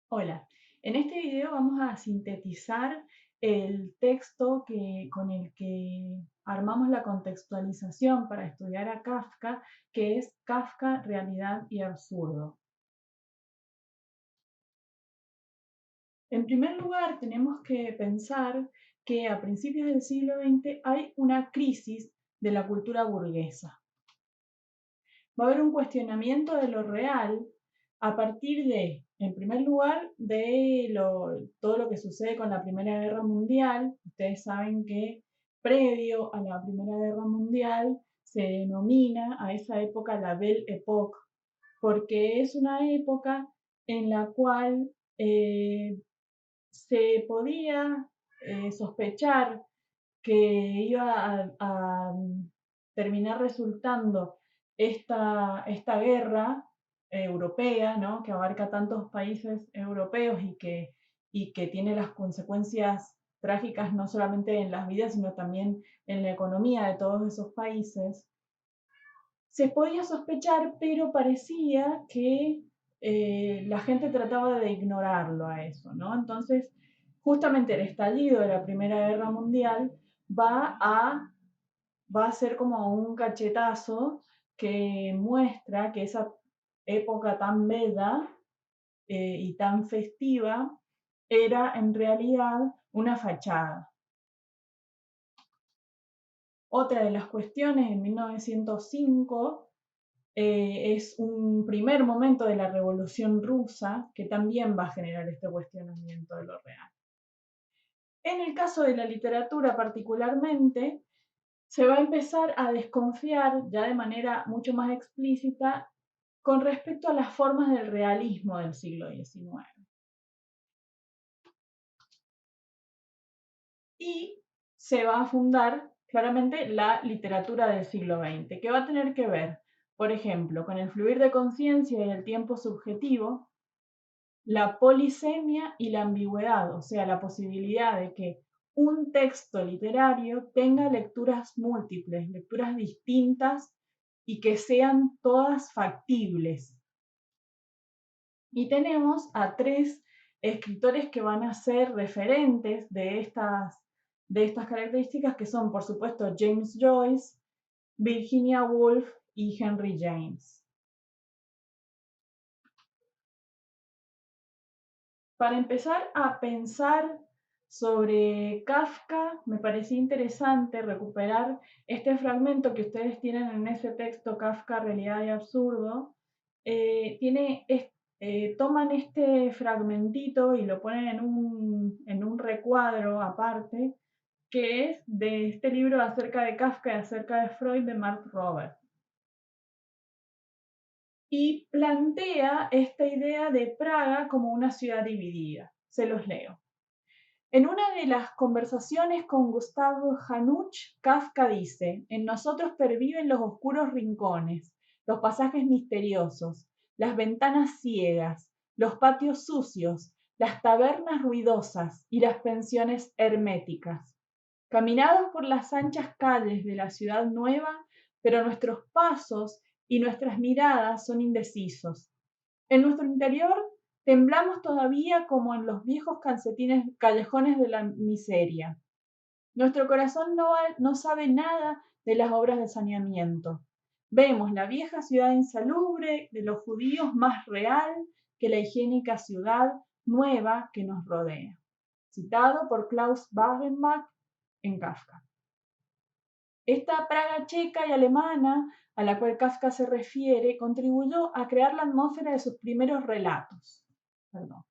Hola, en este video vamos a sintetizar el texto con el que armamos la contextualización para estudiar a Kafka, que es Kafka, Realidad y Absurdo. En primer lugar, tenemos que pensar que a principios del siglo XX hay una crisis de la cultura burguesa. Va a haber un cuestionamiento de lo real a partir de, en primer lugar, de todo lo que sucede con la Primera Guerra Mundial. Ustedes saben que previo a la Primera Guerra Mundial se denomina a esa época la Belle Époque, porque es una época en la cual se podía sospechar que iba a terminar resultando esta guerra europea, ¿no? Que abarca tantos países europeos y que tiene las consecuencias trágicas no solamente en las vidas, sino también en la economía de todos esos países. Se podía sospechar, pero parecía que la gente trataba de ignorarlo a eso, ¿no? Entonces, justamente el estallido de la Primera Guerra Mundial va a, va a ser como un cachetazo que muestra que esa época tan bella y tan festiva era en realidad una fachada. Otra de las cuestiones, en 1905, es un primer momento de la Revolución Rusa que también va a generar este cuestionamiento de lo real. En el caso de la literatura particularmente, se va a empezar a desconfiar ya de manera mucho más explícita con respecto a las formas del realismo del siglo XIX. Y se va a fundar claramente la literatura del siglo XX, que va a tener que ver, por ejemplo, con el fluir de conciencia y el tiempo subjetivo, la polisemia y la ambigüedad, o sea, la posibilidad de que un texto literario tenga lecturas múltiples, lecturas distintas y que sean todas factibles. Y tenemos a tres escritores que van a ser referentes de estas características, que son, por supuesto, James Joyce, Virginia Woolf y Henry James. Para empezar a pensar sobre Kafka, me parecía interesante recuperar este fragmento que ustedes tienen en ese texto, Kafka, Realidad y Absurdo. Toman este fragmentito y lo ponen en un recuadro aparte, que es de este libro acerca de Kafka y acerca de Freud de Mark Roberts. Y plantea esta idea de Praga como una ciudad dividida. Se los leo. En una de las conversaciones con Gustavo Hanuch, Kafka dice: en nosotros perviven los oscuros rincones, los pasajes misteriosos, las ventanas ciegas, los patios sucios, las tabernas ruidosas y las pensiones herméticas. Caminamos por las anchas calles de la ciudad nueva, pero nuestros pasos y nuestras miradas son indecisos. En nuestro interior temblamos todavía como en los viejos callejones de la miseria. Nuestro corazón no sabe nada de las obras de saneamiento. Vemos la vieja ciudad insalubre de los judíos más real que la higiénica ciudad nueva que nos rodea. Citado por Klaus Wagenbach en Kafka. Esta Praga checa y alemana a la cual Kafka se refiere contribuyó a crear la atmósfera de sus primeros relatos. Perdón.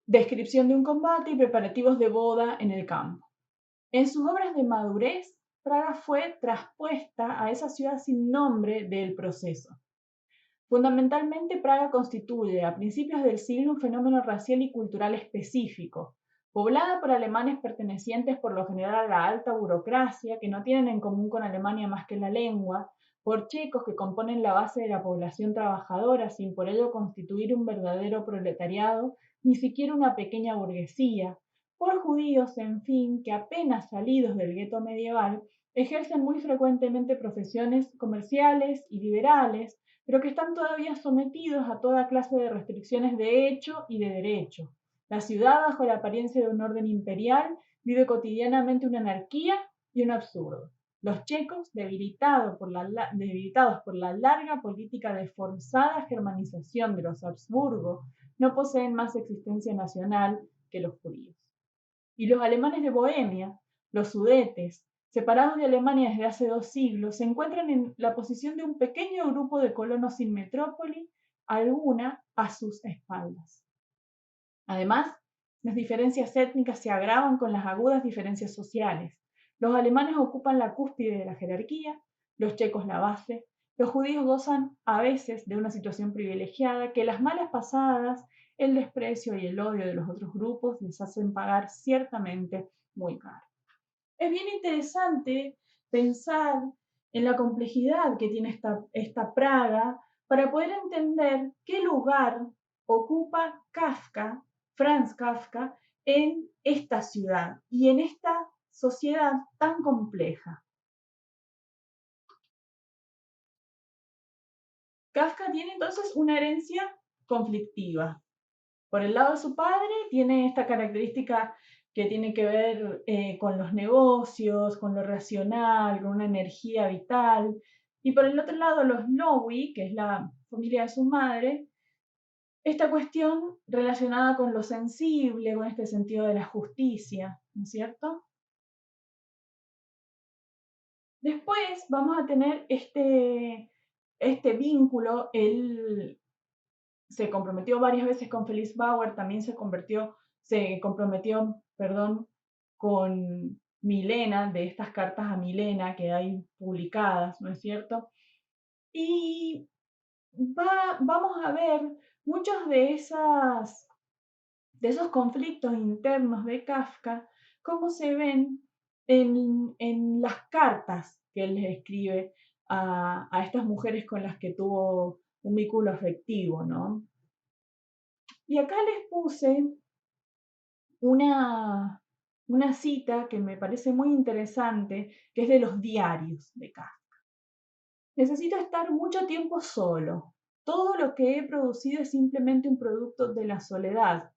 Descripción de un combate y preparativos de boda en el campo. En sus obras de madurez, Praga fue traspuesta a esa ciudad sin nombre del proceso. Fundamentalmente, Praga constituye a principios del siglo un fenómeno racial y cultural específico, poblada por alemanes pertenecientes por lo general a la alta burocracia, que no tienen en común con Alemania más que la lengua, por checos que componen la base de la población trabajadora sin por ello constituir un verdadero proletariado, ni siquiera una pequeña burguesía, por judíos, en fin, que apenas salidos del gueto medieval, ejercen muy frecuentemente profesiones comerciales y liberales, pero que están todavía sometidos a toda clase de restricciones de hecho y de derecho. La ciudad, bajo la apariencia de un orden imperial, vive cotidianamente una anarquía y un absurdo. Los checos, debilitados por la larga política de forzada germanización de los Habsburgo, no poseen más existencia nacional que los judíos. Y los alemanes de Bohemia, los Sudetes, separados de Alemania desde hace 2 siglos, se encuentran en la posición de un pequeño grupo de colonos sin metrópoli, alguna a sus espaldas. Además, las diferencias étnicas se agravan con las agudas diferencias sociales. Los alemanes ocupan la cúspide de la jerarquía, los checos la base, los judíos gozan a veces de una situación privilegiada que las malas pasadas, el desprecio y el odio de los otros grupos les hacen pagar ciertamente muy caro. Es bien interesante pensar en la complejidad que tiene esta Praga para poder entender qué lugar ocupa Kafka, Franz Kafka, en esta ciudad y en esta sociedad tan compleja. Kafka tiene entonces una herencia conflictiva. Por el lado de su padre tiene esta característica que tiene que ver con los negocios, con lo racional, con una energía vital. Y por el otro lado, los Lowy, que es la familia de su madre, esta cuestión relacionada con lo sensible, con este sentido de la justicia, ¿no es cierto? Después vamos a tener este vínculo, él se comprometió varias veces con Felice Bauer, también se comprometió, perdón, con Milena, de estas cartas a Milena que hay publicadas, ¿no es cierto? Y vamos a ver muchos de esos conflictos internos de Kafka, cómo se ven en las cartas que él les escribe a estas mujeres con las que tuvo un vínculo afectivo, ¿no? Y acá les puse una, una cita que me parece muy interesante, que es de los diarios de Kafka. Necesito estar mucho tiempo solo. Todo lo que he producido es simplemente un producto de la soledad.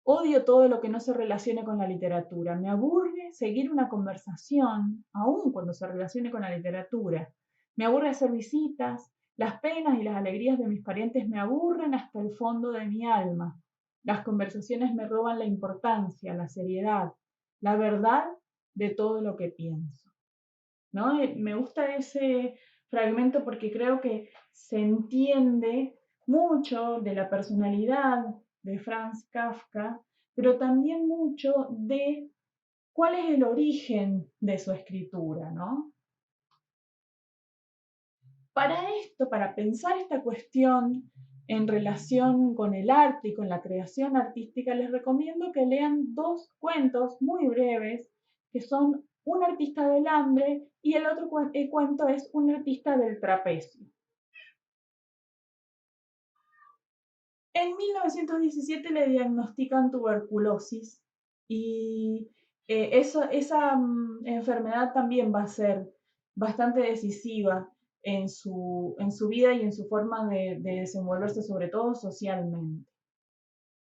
Odio todo lo que no se relacione con la literatura. Me aburre seguir una conversación, aun cuando se relacione con la literatura. Me aburre hacer visitas. Las penas y las alegrías de mis parientes me aburren hasta el fondo de mi alma. Las conversaciones me roban la importancia, la seriedad, la verdad de todo lo que pienso. ¿No? Me gusta ese fragmento porque creo que se entiende mucho de la personalidad de Franz Kafka, pero también mucho de cuál es el origen de su escritura, ¿no? Para esto, para pensar esta cuestión en relación con el arte y con la creación artística, les recomiendo que lean 2 cuentos muy breves, que son Un artista del hambre y el otro cuento es Un artista del trapecio. En 1917 le diagnostican tuberculosis y esa enfermedad también va a ser bastante decisiva en su vida y en su forma de desenvolverse, sobre todo socialmente.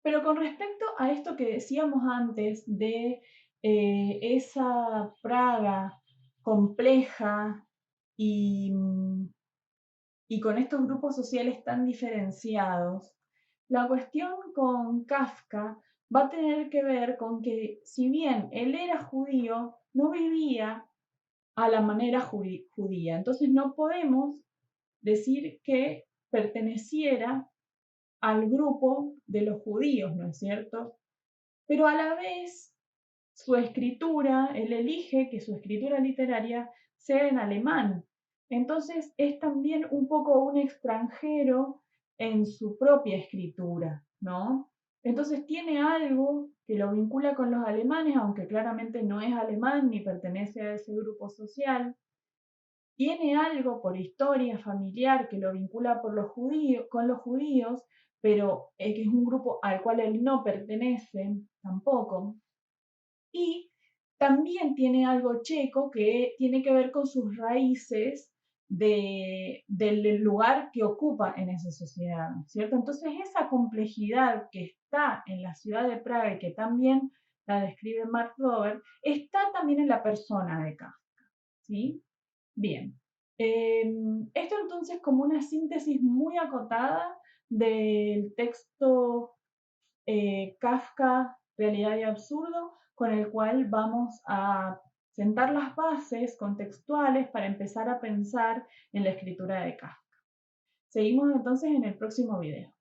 Pero con respecto a esto que decíamos antes de esa Praga compleja y, y con estos grupos sociales tan diferenciados, la cuestión con Kafka va a tener que ver con que si bien él era judío, no vivía a la manera judía. Entonces no podemos decir que perteneciera al grupo de los judíos, ¿no es cierto? Pero a la vez su escritura, él elige que su escritura literaria sea en alemán. Entonces es también un poco un extranjero en su propia escritura, ¿no? Entonces tiene algo que lo vincula con los alemanes, aunque claramente no es alemán ni pertenece a ese grupo social. Tiene algo por historia familiar que lo vincula con los judíos, pero que es un grupo al cual él no pertenece tampoco. Y también tiene algo checo que tiene que ver con sus raíces del lugar que ocupa en esa sociedad, ¿cierto? Entonces esa complejidad que está en la ciudad de Praga y que también la describe Mark Robert, está también en la persona de Kafka, ¿sí? Bien, esto entonces como una síntesis muy acotada del texto Kafka, Realidad y Absurdo, con el cual vamos a sentar las bases contextuales para empezar a pensar en la escritura de Kafka. Seguimos entonces en el próximo video.